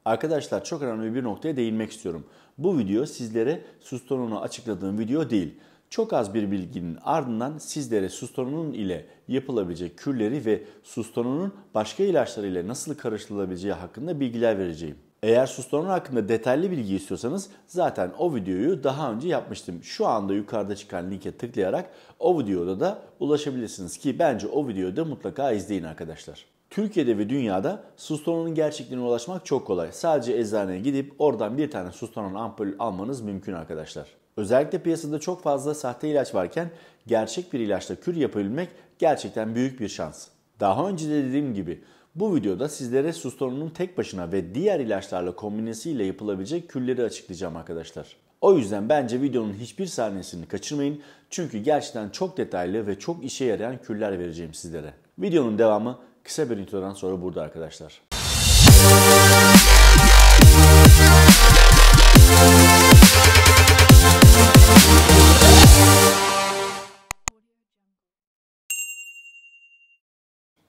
Arkadaşlar çok önemli bir noktaya değinmek istiyorum. Bu video sizlere Sustanolon'u açıkladığım video değil. Çok az bir bilginin ardından sizlere Sustanolon ile yapılabilecek kürleri ve Sustanolon'un başka ilaçlar ile nasıl karıştırılabileceği hakkında bilgiler vereceğim. Eğer Sustanolon hakkında detaylı bilgi istiyorsanız zaten o videoyu daha önce yapmıştım. Şu anda yukarıda çıkan linke tıklayarak o videoda da ulaşabilirsiniz ki bence o videoyu da mutlaka izleyin arkadaşlar. Türkiye'de ve dünyada Sustanolon'un gerçekliğine ulaşmak çok kolay. Sadece eczaneye gidip oradan bir tane Sustanolon ampul almanız mümkün arkadaşlar. Özellikle piyasada çok fazla sahte ilaç varken gerçek bir ilaçla kür yapabilmek gerçekten büyük bir şans. Daha önce de dediğim gibi bu videoda sizlere Sustanolon'un tek başına ve diğer ilaçlarla kombinesiyle yapılabilecek kürleri açıklayacağım arkadaşlar. O yüzden bence videonun hiçbir saniyesini kaçırmayın. Çünkü gerçekten çok detaylı ve çok işe yarayan kürler vereceğim sizlere. Videonun devamı kısa bir introdan sonra burada arkadaşlar.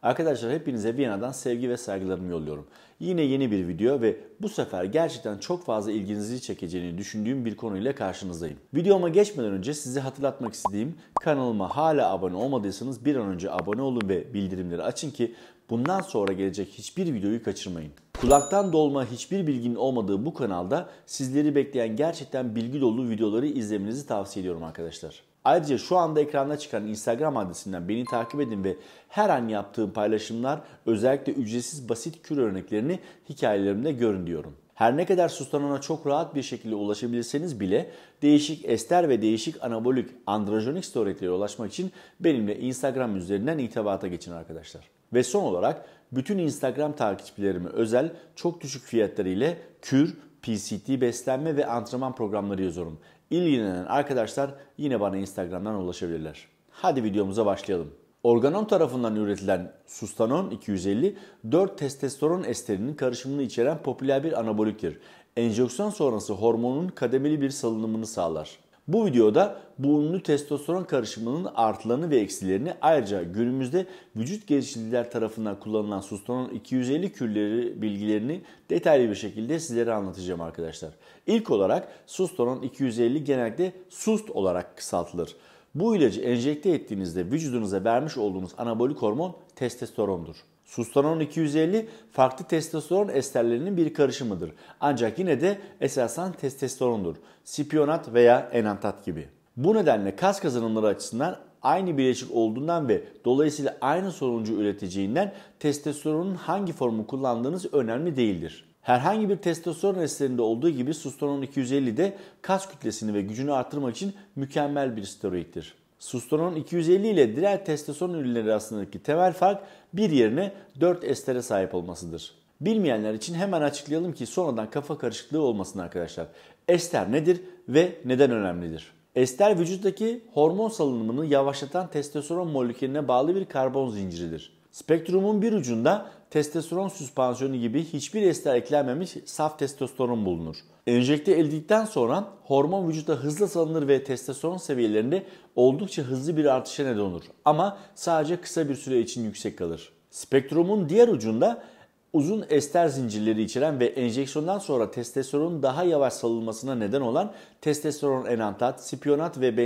Arkadaşlar hepinize Viyana'dan sevgi ve saygılarımı yolluyorum. Yine yeni bir video ve bu sefer gerçekten çok fazla ilginizi çekeceğini düşündüğüm bir konuyla karşınızdayım. Videoma geçmeden önce size hatırlatmak istediğim kanalıma hala abone olmadıysanız bir an önce abone olun ve bildirimleri açın ki bundan sonra gelecek hiçbir videoyu kaçırmayın. Kulaktan dolma hiçbir bilginin olmadığı bu kanalda sizleri bekleyen gerçekten bilgi dolu videoları izlemenizi tavsiye ediyorum arkadaşlar. Ayrıca şu anda ekranda çıkan Instagram adresinden beni takip edin ve her an yaptığım paylaşımlar özellikle ücretsiz basit kür örneklerini hikayelerimde görün diyorum. Her ne kadar Sustanolon'a çok rahat bir şekilde ulaşabilirseniz bile değişik ester ve değişik anabolik androjenik steroidlere ulaşmak için benimle Instagram üzerinden irtibata geçin arkadaşlar. Ve son olarak bütün Instagram takipçilerime özel çok düşük fiyatları ile kür, PCT beslenme ve antrenman programları yazıyorum. İlgilenen arkadaşlar yine bana Instagram'dan ulaşabilirler. Hadi videomuza başlayalım. Organon tarafından üretilen Sustanon 250, 4 testosteron esterinin karışımını içeren popüler bir anaboliktir. Enjeksiyon sonrası hormonun kademeli bir salınımını sağlar. Bu videoda bu ünlü testosteron karışımının artılarını ve eksilerini ayrıca günümüzde vücut geliştiriciler tarafından kullanılan Sustanon 250 kürleri bilgilerini detaylı bir şekilde sizlere anlatacağım arkadaşlar. İlk olarak Sustanon 250 genellikle SUST olarak kısaltılır. Bu ilacı enjekte ettiğinizde vücudunuza vermiş olduğunuz anabolik hormon testosterondur. Sustanon 250 farklı testosteron esterlerinin bir karışımıdır. Ancak yine de esasen testosterondur. Spionat veya enantat gibi. Bu nedenle kas kazanımları açısından aynı bileşik olduğundan ve dolayısıyla aynı sonucu üreteceğinden testosteronun hangi formu kullandığınız önemli değildir. Herhangi bir testosteron esterinde olduğu gibi Sustanon 250 de kas kütlesini ve gücünü artırmak için mükemmel bir steroiddir. Sustanon 250 ile diğer testosteron ürünleri arasındaki temel fark bir yerine 4 estere sahip olmasıdır. Bilmeyenler için hemen açıklayalım ki sonradan kafa karışıklığı olmasın arkadaşlar. Ester nedir ve neden önemlidir? Ester vücuttaki hormon salınımını yavaşlatan testosteron molekülüne bağlı bir karbon zinciridir. Spektrumun bir ucunda testosteron süspansiyonu gibi hiçbir ester eklenmemiş saf testosteron bulunur. Enjekte edildikten sonra hormon vücutta hızla salınır ve testosteron seviyelerinde oldukça hızlı bir artışa neden olur. Ama sadece kısa bir süre için yüksek kalır. Spektrumun diğer ucunda uzun ester zincirleri içeren ve enjeksiyondan sonra testosteronun daha yavaş salınmasına neden olan testosteron enantat, spionat ve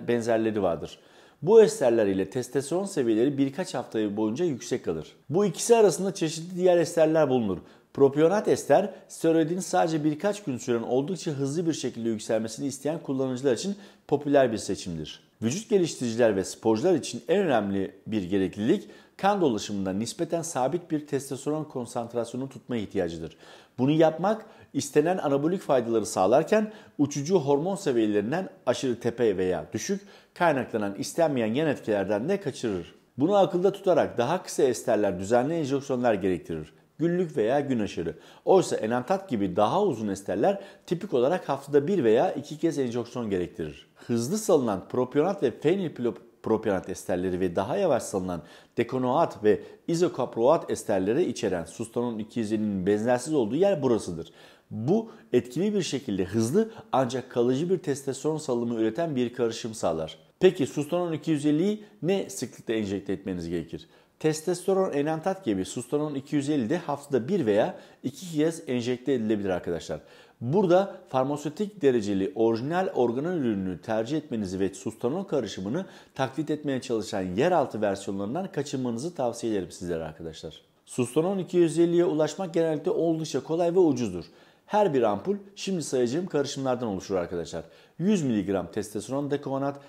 benzerleri vardır. Bu esterler ile testosteron seviyeleri birkaç hafta boyunca yüksek kalır. Bu ikisi arasında çeşitli diğer esterler bulunur. Propionat ester, steroidin sadece birkaç gün süren oldukça hızlı bir şekilde yükselmesini isteyen kullanıcılar için popüler bir seçimdir. Vücut geliştiriciler ve sporcular için en önemli bir gereklilik kan dolaşımında nispeten sabit bir testosteron konsantrasyonu tutma ihtiyacıdır. Bunu yapmak istenen anabolik faydaları sağlarken uçucu hormon seviyelerinden aşırı tepe veya düşük kaynaklanan istenmeyen yan etkilerden de kaçırır. Bunu akılda tutarak daha kısa esterler düzenli enjeksiyonlar gerektirir. Günlük veya gün aşırı. Oysa enantat gibi daha uzun esterler tipik olarak haftada 1 veya 2 kez enjeksiyon gerektirir. Hızlı salınan propionat ve fenilpropionat esterleri ve daha yavaş salınan dekonoat ve izokaproat esterleri içeren Sustanon 250'nin benzersiz olduğu yer burasıdır. Bu etkili bir şekilde hızlı ancak kalıcı bir testosteron salımı üreten bir karışım sağlar. Peki Sustanon 250'yi ne sıklıkla enjekte etmeniz gerekir? Testosteron enantat gibi sustanon 250 de haftada 1 veya 2 kez enjekte edilebilir arkadaşlar. Burada farmasötik dereceli orijinal organel ürününü tercih etmenizi ve sustanon karışımını taklit etmeye çalışan yeraltı versiyonlarından kaçınmanızı tavsiye ederim sizlere arkadaşlar. Sustanon 250'ye ulaşmak genellikle oldukça kolay ve ucuzdur. Her bir ampul şimdi sayacağım karışımlardan oluşur arkadaşlar. 100 mg testosteron dekoonat,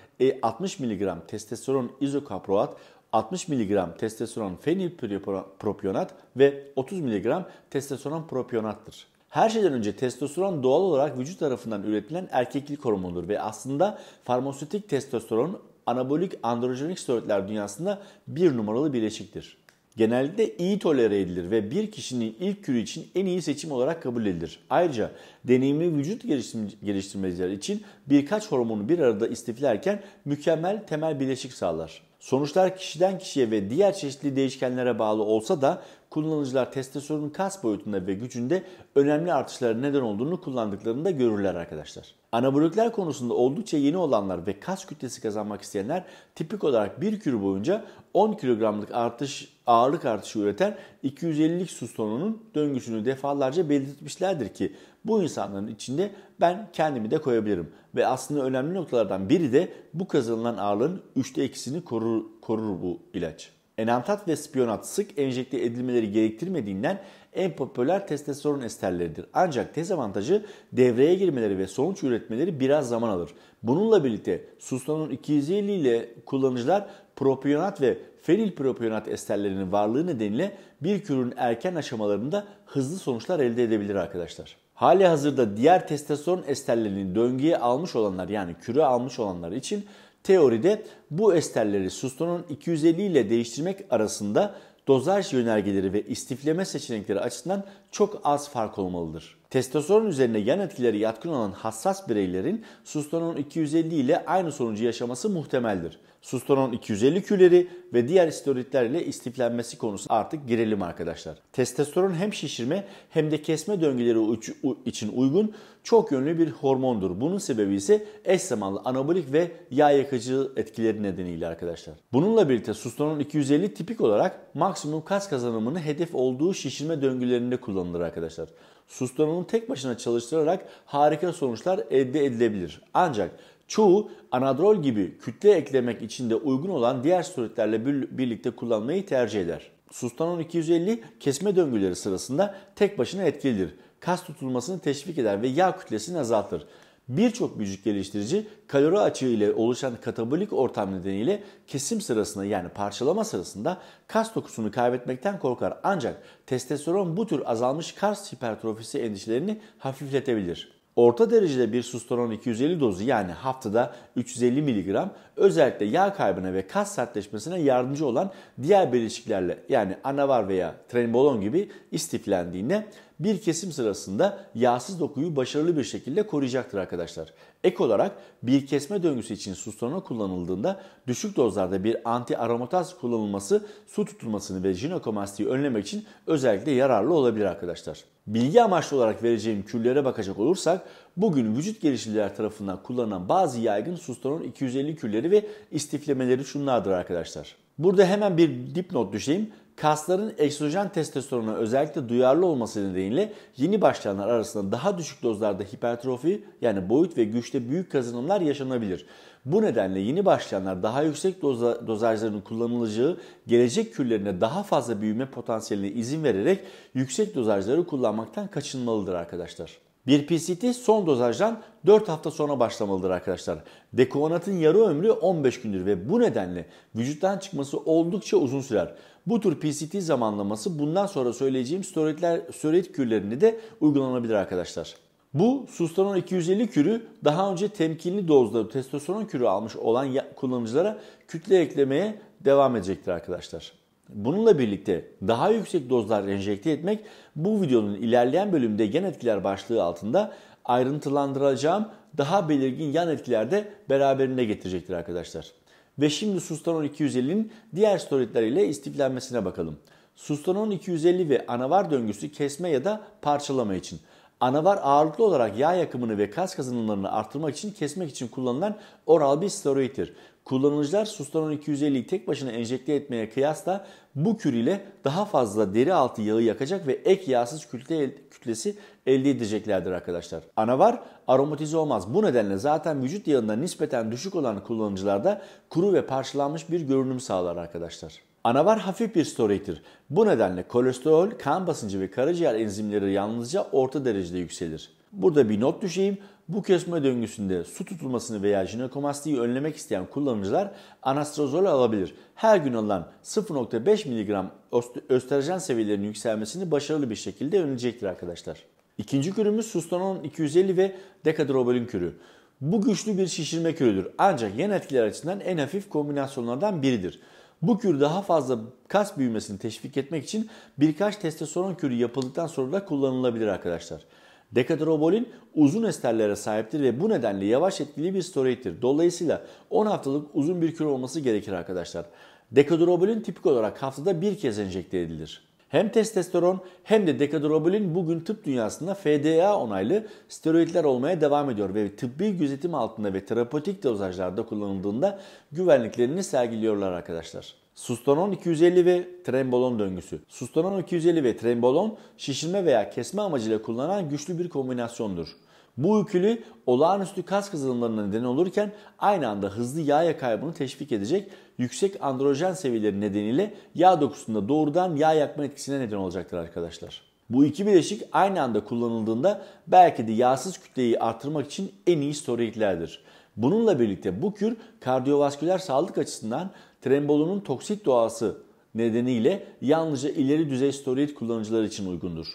60 mg testosteron izokaproat, 60 mg testosteron fenilpropionat ve 30 mg testosteron propionattır. Her şeyden önce testosteron doğal olarak vücut tarafından üretilen erkeklik hormonudur ve aslında farmasötik testosteron anabolik androjenik steroidler dünyasında bir numaralı bileşiktir. Genellikle iyi tolere edilir ve bir kişinin ilk kürü için en iyi seçim olarak kabul edilir. Ayrıca deneyimli vücut geliştirmeciler için birkaç hormonu bir arada istiflerken mükemmel temel bileşik sağlar. Sonuçlar kişiden kişiye ve diğer çeşitli değişkenlere bağlı olsa da kullanıcılar testosteronun kas boyutunda ve gücünde önemli artışlara neden olduğunu kullandıklarında görürler arkadaşlar. Anabolikler konusunda oldukça yeni olanlar ve kas kütlesi kazanmak isteyenler tipik olarak bir kürü boyunca 10 kilogramlık ağırlık artışı üreten 250'lik sustanonun döngüsünü defalarca belirtmişlerdir ki bu insanların içinde ben kendimi de koyabilirim. Ve aslında önemli noktalardan biri de bu kazanılan ağırlığın 3'te 2'sini korur bu ilaç. Enantat ve spionat sık enjekte edilmeleri gerektirmediğinden en popüler testosteron esterleridir. Ancak dezavantajı devreye girmeleri ve sonuç üretmeleri biraz zaman alır. Bununla birlikte sustanon 250 ile kullanıcılar propionat ve fenilpropionat esterlerinin varlığı nedeniyle bir kürün erken aşamalarında hızlı sonuçlar elde edebilir arkadaşlar. Hali hazırda diğer testosteron esterlerini döngüye almış olanlar yani küre almış olanlar için teoride bu esterleri sustanon 250 ile değiştirmek arasında dozaj yönergeleri ve istifleme seçenekleri açısından çok az fark olmalıdır. Testosteron üzerine yan etkileri yatkın olan hassas bireylerin sustanon 250 ile aynı sonucu yaşaması muhtemeldir. Sustanon 250 kürleri ve diğer steroidler ile istiflenmesi konusuna artık girelim arkadaşlar. Testosteron hem şişirme hem de kesme döngüleri için uygun çok yönlü bir hormondur. Bunun sebebi ise eş zamanlı anabolik ve yağ yakıcı etkileri nedeniyle arkadaşlar. Bununla birlikte sustanon 250 tipik olarak maksimum kas kazanımını hedef olduğu şişirme döngülerinde kullanılır arkadaşlar. Sustanonu tek başına çalıştırarak harika sonuçlar elde edilebilir. Ancak çoğu anadrol gibi kütle eklemek için de uygun olan diğer steroidlerle birlikte kullanmayı tercih eder. Sustanon 250 kesme döngüleri sırasında tek başına etkilidir. Kas tutulmasını teşvik eder ve yağ kütlesini azaltır. Birçok vücut geliştirici kalori açığı ile oluşan katabolik ortam nedeniyle kesim sırasında yani parçalama sırasında kas dokusunu kaybetmekten korkar. Ancak testosteron bu tür azalmış kas hipertrofisi endişelerini hafifletebilir. Orta derecede bir sustanon 250 dozu yani haftada 350 mg özellikle yağ kaybına ve kas sertleşmesine yardımcı olan diğer bileşiklerle yani anavar veya trenbolon gibi istiflendiğinde bir kesim sırasında yağsız dokuyu başarılı bir şekilde koruyacaktır arkadaşlar. Ek olarak bir kesme döngüsü için sustanon kullanıldığında düşük dozlarda bir anti aromataz kullanılması su tutulmasını ve jinekomastiği önlemek için özellikle yararlı olabilir arkadaşlar. Bilgi amaçlı olarak vereceğim kürlere bakacak olursak bugün vücut geliştiriciler tarafından kullanılan bazı yaygın sustanon 250 kürleri ve istiflemeleri şunlardır arkadaşlar. Burada hemen bir dipnot düşeyim. Kasların egzojen testosterona özellikle duyarlı olması nedeniyle yeni başlayanlar arasında daha düşük dozlarda hipertrofi yani boyut ve güçte büyük kazanımlar yaşanabilir. Bu nedenle yeni başlayanlar daha yüksek dozajların kullanılacağı gelecek kürlerine daha fazla büyüme potansiyeline izin vererek yüksek dozajları kullanmaktan kaçınmalıdır arkadaşlar. Bir PCT son dozajdan 4 hafta sonra başlamalıdır arkadaşlar. Dekoonatın yarı ömrü 15 gündür ve bu nedenle vücuttan çıkması oldukça uzun sürer. Bu tür PCT zamanlaması bundan sonra söyleyeceğim steroid kürlerinde de uygulanabilir arkadaşlar. Bu sustanon 250 kürü daha önce temkinli dozda testosteron kürü almış olan kullanıcılara kütle eklemeye devam edecektir arkadaşlar. Bununla birlikte daha yüksek dozlar enjekte etmek bu videonun ilerleyen bölümünde yan etkiler başlığı altında ayrıntılandıracağım daha belirgin yan etkiler de beraberinde getirecektir arkadaşlar. Ve şimdi sustanon 250'nin diğer steroidler ile istiflenmesine bakalım. Sustanon 250 ve anavar döngüsü kesme ya da parçalama için. Anavar ağırlıklı olarak yağ yakımını ve kas kazanımlarını artırmak için kesmek için kullanılan oral bir steroiddir. Kullanıcılar Sustanon 250'yi tek başına enjekte etmeye kıyasla bu kür ile daha fazla deri altı yağı yakacak ve ek yağsız kütlesi elde edeceklerdir arkadaşlar. Anavar aromatize olmaz. Bu nedenle zaten vücut yağından nispeten düşük olan kullanıcılarda kuru ve parçalanmış bir görünüm sağlar arkadaşlar. Anavar hafif bir steroiddir. Bu nedenle kolesterol, kan basıncı ve karaciğer enzimleri yalnızca orta derecede yükselir. Burada bir not düşeyim. Bu kesme döngüsünde su tutulmasını veya jinekomastiği önlemek isteyen kullanıcılar anastrozol alabilir. Her gün alınan 0,5 mg östrojen seviyelerinin yükselmesini başarılı bir şekilde önleyecektir arkadaşlar. İkinci kürümüz Sustanon 250 ve Decadrobolin kürü. Bu güçlü bir şişirme kürüdür. Ancak yan etkiler açısından en hafif kombinasyonlardan biridir. Bu kür daha fazla kas büyümesini teşvik etmek için birkaç testosteron kürü yapıldıktan sonra da kullanılabilir arkadaşlar. Decadrobolin uzun esterlere sahiptir ve bu nedenle yavaş etkili bir steroiddir. Dolayısıyla 10 haftalık uzun bir kür olması gerekir arkadaşlar. Decadrobolin tipik olarak haftada bir kez enjekte edilir. Hem testosteron hem de decadrobolin bugün tıp dünyasında FDA onaylı steroidler olmaya devam ediyor ve tıbbi gözetim altında ve terapötik dozajlarda kullanıldığında güvenliklerini sergiliyorlar arkadaşlar. Sustanon 250 ve Trenbolon döngüsü. Sustanon 250 ve Trenbolon şişirme veya kesme amacıyla kullanılan güçlü bir kombinasyondur. Bu ikili olağanüstü kas kazanımlarına neden olurken aynı anda hızlı yağ kaybını teşvik edecek yüksek androjen seviyeleri nedeniyle yağ dokusunda doğrudan yağ yakma etkisine neden olacaktır arkadaşlar. Bu iki bileşik aynı anda kullanıldığında belki de yağsız kütleyi artırmak için en iyi steroidlerdir. Bununla birlikte bu kür kardiyovasküler sağlık açısından Trenbolon'un toksik doğası nedeniyle yalnızca ileri düzey steroid kullanıcıları için uygundur.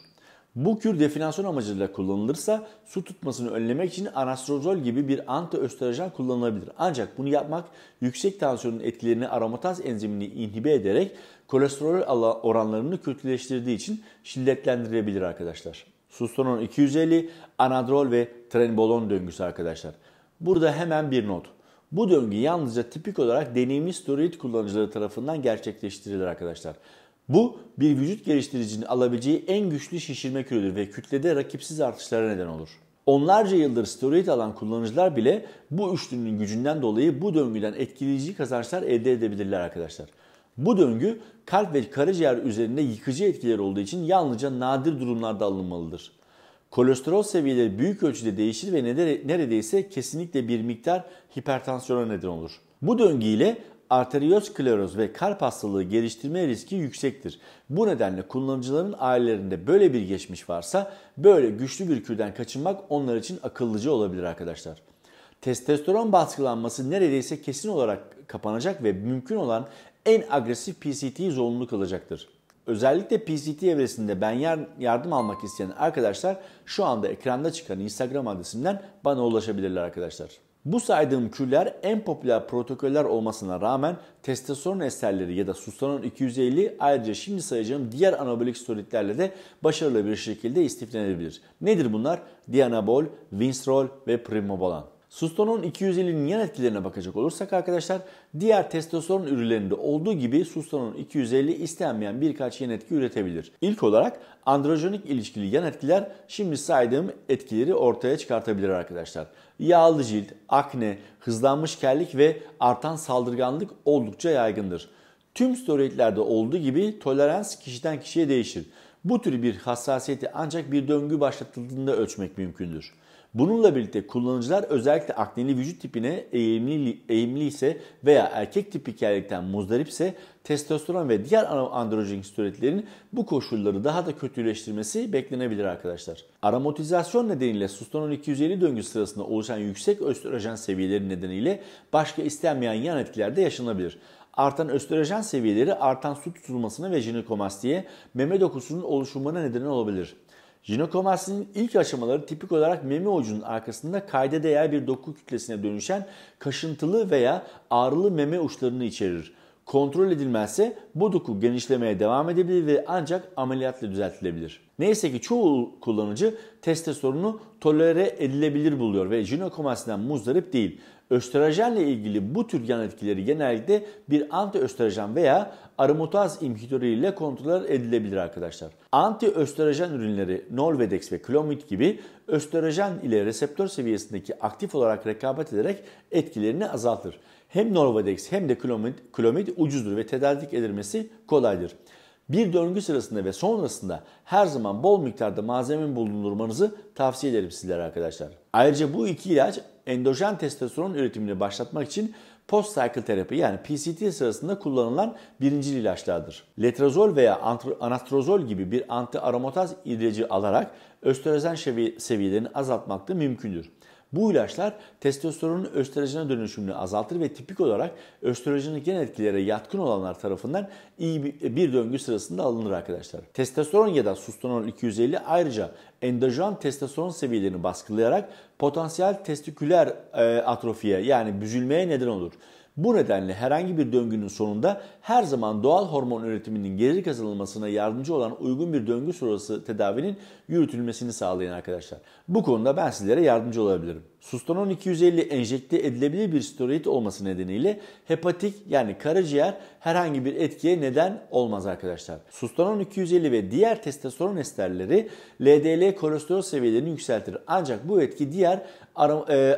Bu kür definasyon amacıyla kullanılırsa su tutmasını önlemek için anastrozol gibi bir antiöstrojen kullanılabilir. Ancak bunu yapmak yüksek tansiyonun etkilerini aromataz enzimini inhibe ederek kolesterol oranlarını kötüleştirdiği için şiddetlendirebilir arkadaşlar. Sustanon 250, anadrol ve trenbolon döngüsü arkadaşlar. Burada hemen bir not. Bu döngü yalnızca tipik olarak deneyimli steroid kullanıcıları tarafından gerçekleştirilir arkadaşlar. Bu bir vücut geliştiricinin alabileceği en güçlü şişirme kürüdür ve kütlede rakipsiz artışlara neden olur. Onlarca yıldır steroid alan kullanıcılar bile bu üçlünün gücünden dolayı bu döngüden etkileyici kazançlar elde edebilirler arkadaşlar. Bu döngü kalp ve karaciğer üzerinde yıkıcı etkileri olduğu için yalnızca nadir durumlarda alınmalıdır. Kolesterol seviyeleri büyük ölçüde değişir ve neredeyse kesinlikle bir miktar hipertansiyona neden olur. Bu döngü ile arterioskleroz ve kalp hastalığı geliştirme riski yüksektir. Bu nedenle kullanıcıların ailelerinde böyle bir geçmiş varsa böyle güçlü bir kürden kaçınmak onlar için akıllıca olabilir arkadaşlar. Testosteron baskılanması neredeyse kesin olarak kapanacak ve mümkün olan en agresif PCT zorunlu kalacaktır. Özellikle PCT evresinde ben yardım almak isteyen arkadaşlar şu anda ekranda çıkan Instagram adresimden bana ulaşabilirler arkadaşlar. Bu saydığım kürler en popüler protokoller olmasına rağmen testosteron esterleri ya da Sustanon 250 ayrıca şimdi sayacağım diğer anabolik steroidlerle de başarılı bir şekilde istiflenebilir. Nedir bunlar? Dianabol, Winstrol ve Primobolan. Sustanon 250'nin yan etkilerine bakacak olursak arkadaşlar diğer testosteron ürünlerinde olduğu gibi Sustanon 250 istenmeyen birkaç yan etki üretebilir. İlk olarak androjenik ilişkili yan etkiler şimdi saydığım etkileri ortaya çıkartabilir arkadaşlar. Yağlı cilt, akne, hızlanmış kellik ve artan saldırganlık oldukça yaygındır. Tüm steroidlerde olduğu gibi tolerans kişiden kişiye değişir. Bu tür bir hassasiyeti ancak bir döngü başlatıldığında ölçmek mümkündür. Bununla birlikte kullanıcılar özellikle akneli vücut tipine eğimli ise veya erkek tipi kellikten muzdaripse testosteron ve diğer androjenik steroidlerin bu koşulları daha da kötüleştirmesi beklenebilir arkadaşlar. Aromatizasyon nedeniyle Sustanon 250 döngüsü sırasında oluşan yüksek östrojen seviyeleri nedeniyle başka istenmeyen yan etkiler de yaşanabilir. Artan östrojen seviyeleri artan su tutulmasına ve jinekomastiğe, meme dokusunun oluşumuna neden olabilir. Jinekomastinin ilk aşamaları tipik olarak meme ucunun arkasında kayda değer bir doku kütlesine dönüşen kaşıntılı veya ağrılı meme uçlarını içerir. Kontrol edilmezse bu doku genişlemeye devam edebilir ve ancak ameliyatla düzeltilebilir. Neyse ki çoğu kullanıcı testosteronu tolere edilebilir buluyor ve jinekomastiden muzdarip değil. Östrojenle ilgili bu tür yan etkileri genellikle bir antiöstrojen veya aromataz inhibitörü ile kontrol edilebilir arkadaşlar. Antiöstrojen ürünleri Nolvadex ve Clomid gibi östrojen ile reseptör seviyesindeki aktif olarak rekabet ederek etkilerini azaltır. Hem Nolvadex hem de Clomid ucuzdur ve tedarik edilmesi kolaydır. Bir döngü sırasında ve sonrasında her zaman bol miktarda malzeme bulundurmanızı tavsiye ederim sizlere arkadaşlar. Ayrıca bu iki ilaç endojen testosteron üretimini başlatmak için post-cycle terapi yani PCT sırasında kullanılan birincil ilaçlardır. Letrozol veya anastrozol gibi bir anti-aromataz ilacı alarak östrojen seviyelerini azaltmak da mümkündür. Bu ilaçlar testosteronun östrojene dönüşümünü azaltır ve tipik olarak östrojenik yan etkilere yatkın olanlar tarafından iyi bir döngü sırasında alınır arkadaşlar. Testosteron ya da sustanol 250 ayrıca endojen testosteron seviyelerini baskılayarak potansiyel testiküler atrofiye yani büzülmeye neden olur. Bu nedenle herhangi bir döngünün sonunda her zaman doğal hormon üretiminin geri kazanılmasına yardımcı olan uygun bir döngü sonrası tedavinin yürütülmesini sağlayan arkadaşlar. Bu konuda ben sizlere yardımcı olabilirim. Sustanon 250 enjekte edilebilir bir steroid olması nedeniyle hepatik yani karaciğer herhangi bir etkiye neden olmaz arkadaşlar. Sustanon 250 ve diğer testosteron esterleri LDL kolesterol seviyelerini yükseltir. Ancak bu etki diğer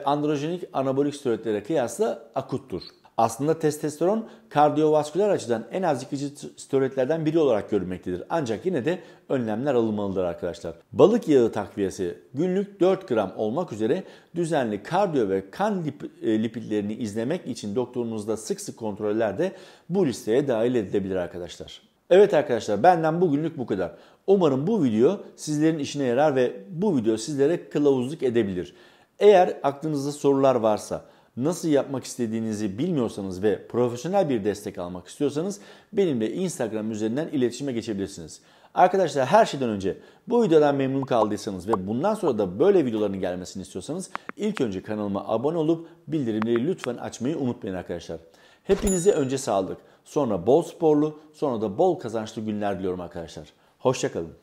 androjenik anabolik steroidlere kıyasla akuttur. Aslında testosteron kardiyovasküler açıdan en az yıkıcı steroidlerden biri olarak görülmektedir. Ancak yine de önlemler alınmalıdır arkadaşlar. Balık yağı takviyesi günlük 4 gram olmak üzere düzenli kardiyo ve kan lipidlerini izlemek için doktorunuzda sık sık kontroller de bu listeye dahil edilebilir arkadaşlar. Evet arkadaşlar benden bugünlük bu kadar. Umarım bu video sizlerin işine yarar ve bu video sizlere kılavuzluk edebilir. Eğer aklınızda sorular varsa, nasıl yapmak istediğinizi bilmiyorsanız ve profesyonel bir destek almak istiyorsanız benimle Instagram üzerinden iletişime geçebilirsiniz. Arkadaşlar her şeyden önce bu videodan memnun kaldıysanız ve bundan sonra da böyle videoların gelmesini istiyorsanız ilk önce kanalıma abone olup bildirimleri lütfen açmayı unutmayın arkadaşlar. Hepinize önce sağlık, sonra bol sporlu, sonra da bol kazançlı günler diliyorum arkadaşlar. Hoşça kalın.